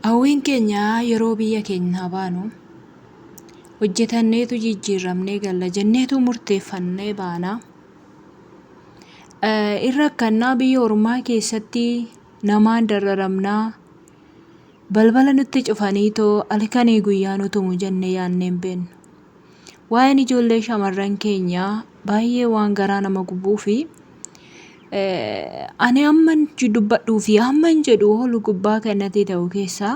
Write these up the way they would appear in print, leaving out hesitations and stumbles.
Hawwiin keenya yeroo biyya keenyaa baanu hojjetanneetu jijjiiramnee galla jenneetu murteeffannee baana. Irra akkannaa biyya ormaa keessatti namaan dararamnaa balbala nutti cufaniitoo halkanii guyyaa nutumu jennee yaadnee hin beeknu. Waa'een ijoollee shamarran keenyaa baay'ee waan garaa nama gubuu fi ani amman dubbadhuu fi amman jedhu oolu gubbaa kanatti ta'u keessaa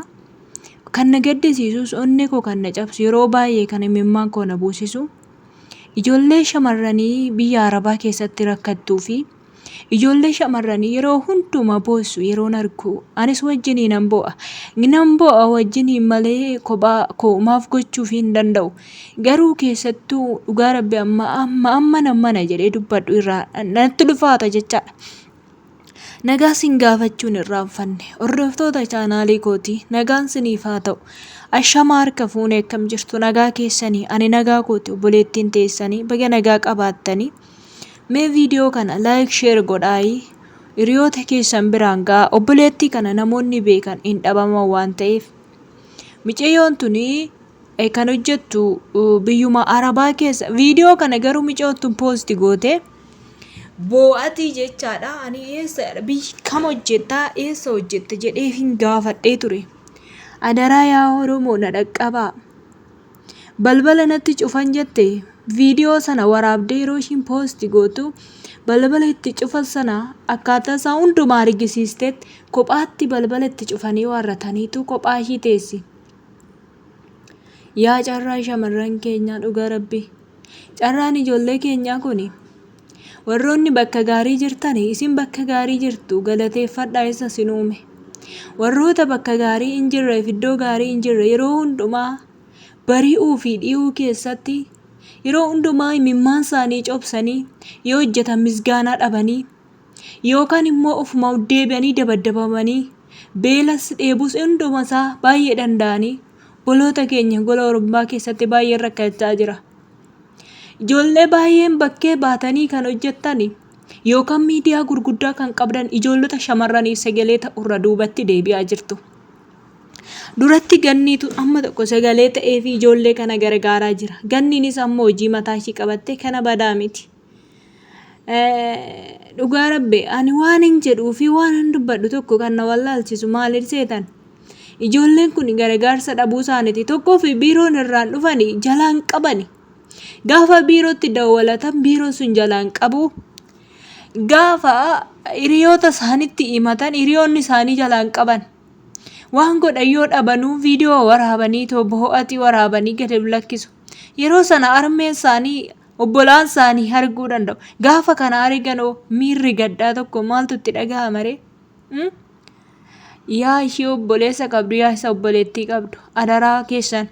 kan na gaddisiisus onnee koo kan na cabsu yeroo baay'ee kan imimmaan koo na buusisu ijoollee shamarranii biyya Arabaa keessatti rakkattuu fi ijoollee shamarranii yeroo hundumaa boossu yeroon argu anis wajjinii nan bo'a wajjiniin malee kophaa koo maaf gochuuf hin danda'u. Garuu keessattuu dhugaa rabbi amma jedhee dubbadhu irraa natti dhufaata jechaadha. Nagaa sin gaafachuun irraanfanne hordoftoota chaanaalii kooti nagaan siniif haa ta'u. Ashamaa harka fuunee akkam jirtu nagaa keessanii ani nagaa kooti obboleettiin teessanii baga nagaa qabaattanii. Mee viidiyoo kana like share godhaayi hiriyoota keessan biraan ga'a obboleettii kana namoonni beekan hin dhabaman waan ta'eef. Micayyoon tuni kan hojjettu biyyuma Arabaa keessa viidiyoo kana garuu micayyoon tun poosti goote boo'atii jechaadha. Ani eessa kam hojjettaa eessa hojjette jedhee hin gaafadhee ture. Adaraa yaa Oromoo na dhaqqabaa. Balbala natti cufan jette viidiyoo sana waraabdee yeroo ishiin poosti gootu balbala itti cufan sana akkaataa isaa hundumaa argisiisteetti kophaatti balbala itti cufanii warrataniitu kophaa ishii teessi. Yaa carraa shamarran keenyaa dhugaa rabbi. Carraan ijoollee keenyaa kuni warroonni bakka gaarii jirtanii isin bakka gaarii jirtu galateeffadhaa isa sin uume. Warroota bakka gaarii hin jirreef iddoo gaarii hin jirre yeroo hundumaa bari'uu fi dhiyuu keessatti yeroo hundumaa imimmaan isaanii cobsanii yoo hojjetan misgaanaa dhabanii yookaan immoo ofuma deebi'anii dabaddabamanii beelas dheebus hundumasaa baay'ee danda'anii boloota keenya gola Oromoo keessatti baay'ee rakkachaa jira. Ijoollee baay'een bakkee baatanii kan hojjettani yookaan miidiyaa gurguddaa kan qabdan ijoollota shamarraniif sagalee ta'urra duubatti deebi'aa jirtu. Duratti ganniitu amma tokko sagalee ta'ee fi ijoollee kana gargaaraa jira. Ganniinis ammoo hojii mataa ishii qabatte kana badaa miti. Dhugaa rabbi ani waan hin jedhuu fi waan hin dubbadhu tokko kan na wallaalchisu maaliif seetan? Ijoolleen kun gargaarsa dhabuu isaaniiti. Tokkoo fi biiroon irraan dhufanii jalaan qabani. Gaafa biirootti dawwalatan biiroon sun jalaan qabu. Gaafa hiriyoota isaanitti himatan hiriyoonni isaanii jalaan qaban. Waan godhan yoo dhabanuu viidiyoo waraabanii boo'atii waraabanii gadi lakkisu. Yeroo sana armeen isaanii obbolaan isaanii arguu danda'u. Gaafa kana arganoo miirri gaddaa tokko maaltu itti dhaga'ama ree? Yaa ishee obboleessa qabdu yaa isa obboleettii qabdu adaraa keessan.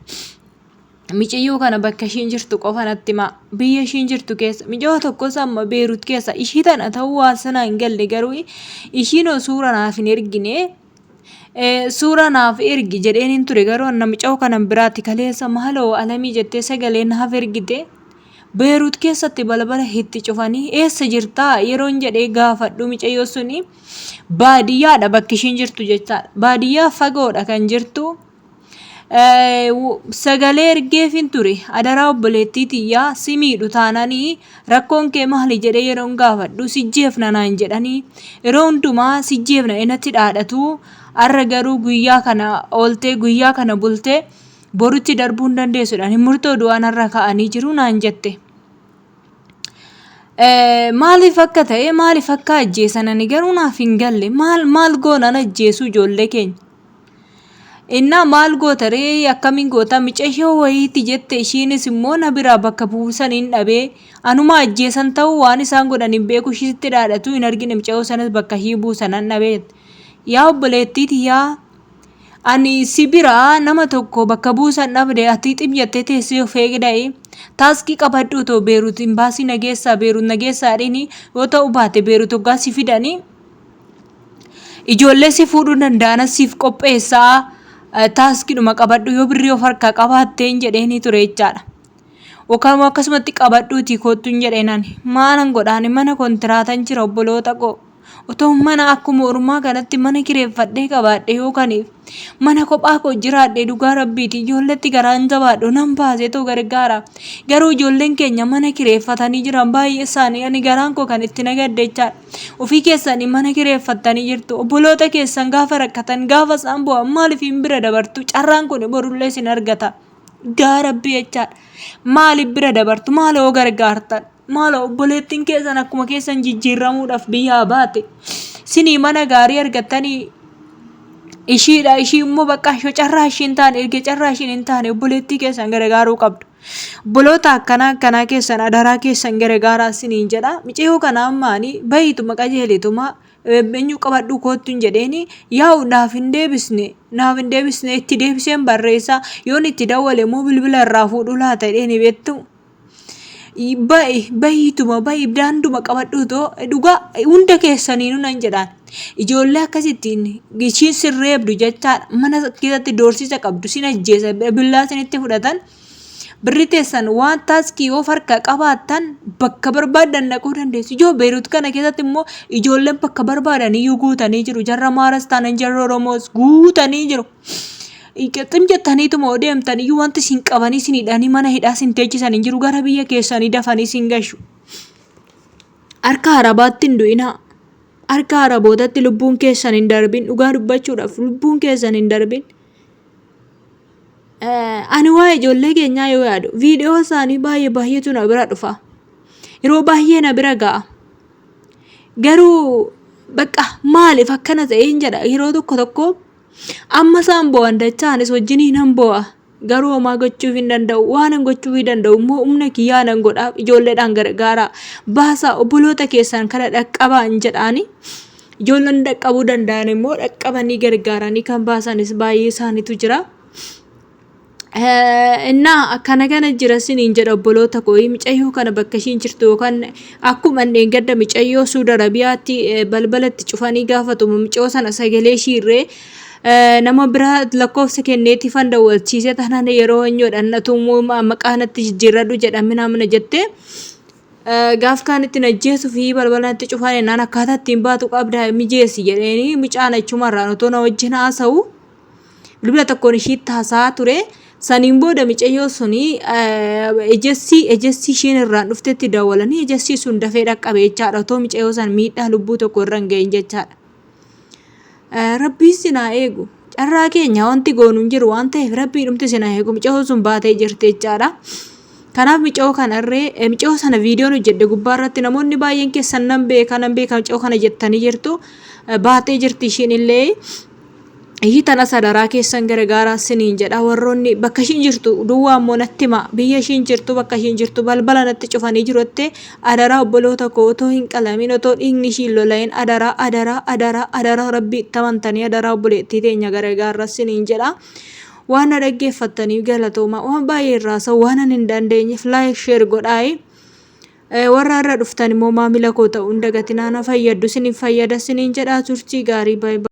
Micayyoo kana bakka ishiin jirtu qofa natti himaa. Biyya ishiin jirtu keessa micayyoo tokkos amma Beerut keessa ishii tana ta'uu waan sana hin galle garuu ishiin suura naaf hin ergine. Suura naaf ergi jedheen hin ture garuu namicha kanan biraatti kaleessa maaloo alamii jettee sagalee naaf ergite. Beerut keessatti balbala itti cufanii eessa jirtaa yeroon jedhee gaafadhu micayyoo suni baadiyyaadha bakki ishiin jirtu jechaadha. Baadiyyaa fagoodha kan jirtu. Sagalee ergeef hin ture adaraa obboleettii tiyyaa si miidhu taananii rakkoon kee maali jedhee yeroon gaafadhu sijjeefna naan jedhanii yeroo hundumaa sijjeefna inatti dhaadhatu. Arra garuu guyyaa kana ooltee guyyaa kana bultee borutti darbuu hin dandeessuudhaan murtoo du'aan irra ka'anii jiru naan jette. Maaliif akka ta'e maaliif akka ajjeesan ani garuu naaf hin galle maal goonan ajjeesuu ijoollee keenya. Innaa maal goota ree akkamiin goota micayyoo wayiitti jette ishiinis immoo na biraa bakka buusan hin dhabee anuma ajjeesan ta'uu waan isaan godhan hin beeku ishiitti dhaadhatu hin argine micayyoo sanas bakka ishii buusan hin dhabee. Yaa obboleettii tiyyaa ani si biraa nama tokko bakka buusan dhabde ati xiyyattee teessee of eegdee taaskii qabadhu too Beerut imbaasii nageessaa Beerut nageessaa dhini yoo ta'u baate Beerut hoggaa si fidanii ijoollee si fuudhuu danda'an siif qopheessaa taaskiidhuma qabadhu yoo birrii of harkaa qabaatteen jedheenii ture jechaadha. Akkasumatti qabadhuutii kootuun jedheenani maalan godhaani mana kontiraatan jira obboloota koo. Otoo mana akkuma ormaa kanatti mana kireeffadhee qabaadhe yookaan mana kophaa koo jiraadhe dhugaa rabbiiti ijoolletti garaan jabaadhu nan baasee too gargaara. Garuu ijoolleen keenya mana kireeffatanii jiran baay'ee isaanii ani garaan koo kan itti nagadde jechaadha. Ofii keessanii mana kireeffatanii jirtu. Obboloota keessan gaafa rakkatan gaafa isaan bu'an maaliif hin bira dabartu? Carraan kun borullee isin argata. Gaa rabbii jechaadha. Maaliif bira dabartu? Maaloo gargaartan? Maaloo obboleettiin keessan akkuma keessan jijjiiramuudhaaf biyyaa baate. Sinii mana gaarii argattanii ishiidha ishii immoo bakka carraa ishiin taane erga carraa ishiin hin taane obboleettii keessan gargaaruu qabdu. Obboloota akkanaa keessan adaraa keessan gargaaraa siniin jedha. Miciyoo kana ammaanii bayituma qajeelituma eenyu qabadhu koottu hin jedheeni yaa'u naaf hin deebisne itti deebiseen barreessaa yoon itti dawwale immoo bilbila irraa fuudhu laata jedheeni beektu. Bayituma daanduma qabadhu too dhugaa hunda keessaniinu nan jedhaan. Ijoollee akkasittiin ishiin sirreebdu jechaadha. Mana keessatti doorsisa qabdu sin ajjeesa billaa sinitti fudhatan. Birri teessan waan taaskii yoo farka qabaattan bakka barbaadan dhaquu dandeessu. Ijoo Beerut kana keessatti immoo ijoolleen bakka barbaadan iyyuu guutanii jiru. Jarra Maaras taanan jarra Oromoos guutanii jiru. Qixxim jettaniituma deemtan iyyuu wanti isin qabanii isin hidhanii mana hidhaa isin teechisan hin jiru. Gara biyya keessanii dafanii isin gashu. Harka Arabaatti hin du'inaa. Harka Arabootatti lubbuun keessan hin darbin. Dhugaa dubbachuudhaaf lubbuun keessan hin darbin. Ani waa'ee ijoollee keenyaa yoo yaadu viidiyoo isaanii baay'eetu na bira dhufa. Yeroo baay'ee na bira ga'a. Garuu bakka maaliif akkana ta'e hin jedha yeroo tokko amma isaan bo'an dachaanis wajjiniin nan bo'a. Garuu homaa gochuuf hin danda'u waan hin gochuuf hin danda'u immoo humna kiyyaa nan godhaaf ijoolleedhaan gargaara. Baasaa obboloota keessan kana dhaqqabaa hin jedhaani. Ijoolleen dhaqqabuu danda'an immoo dhaqqabanii gargaaranii kan baasanis baay'ee isaaniitu jira. Innaa kana jira siniin jedha obboloota koo micayyoo kana bakka ishiin jirtu yookaan akkuma gadda micayyoo Suudi Arabiyaatti balbalatti cufanii gaafatumu micoo sana sagalee ishiirree nama bira lakkoofsa kenneetti fan dawwalchiisee taanaan yeroo hanyoodhaan natumuu maqaanatti jijjiirradhu jedhamina mana jettee gaaf kaanitti najjeesuu fi balbalatti cufaan ennaan akkaataa ittiin baatu qabda mijeessi jedheeni micaan achumarraan otoo na wajjin haasa'u bilbila tokkoon ishiitti haasa'aa ture. Saniin booda micayyoo suni ejessi ishiin irraan dhuftetti dawwalanii ejessi sun dafee dhaqqabe jechaadha. Otoo micayyoo san miidhaa lubbuu tokko irra hin gahin jechaadha. Rabbiin sinaa eegu. Carraa keenya wanti goonu hin jiru waan ta'eef rabbiin dhumti sinaa eegu micayyoo sun baatee jirti jechaadha. Kanaaf micayyoo sana viidiyoon hojjedhe gubbaarratti namoonni baay'een keessan nan beeka micayyoo kana jettanii jirtu. Baatee jirti ishiin illee. Iyyi tana sadaraa keessan gargaaraa siniin jedha warroonni bakka ishiin jirtu duwwaa immoo natti hima biyya ishiin jirtu bakka ishiin jirtu balbala natti cufanii jirutti adaraa obboloota koo otoo hin qalamin otoo dhiigni ishiin lola'in adaraa rabbii itti amantanii adaraa obboleettii teenya gargaaraa siniin jedha. Waan na dhaggeeffattaniif galatooma waan baay'ee irraa waan hin dandeenyeef laayik sheer godhaayi. Warra irra dhuftan immoo maamila koo ta'uu hin dagatinaa na fayyaddu siniin fayyada siniin jedha turtii gaarii baay'ee.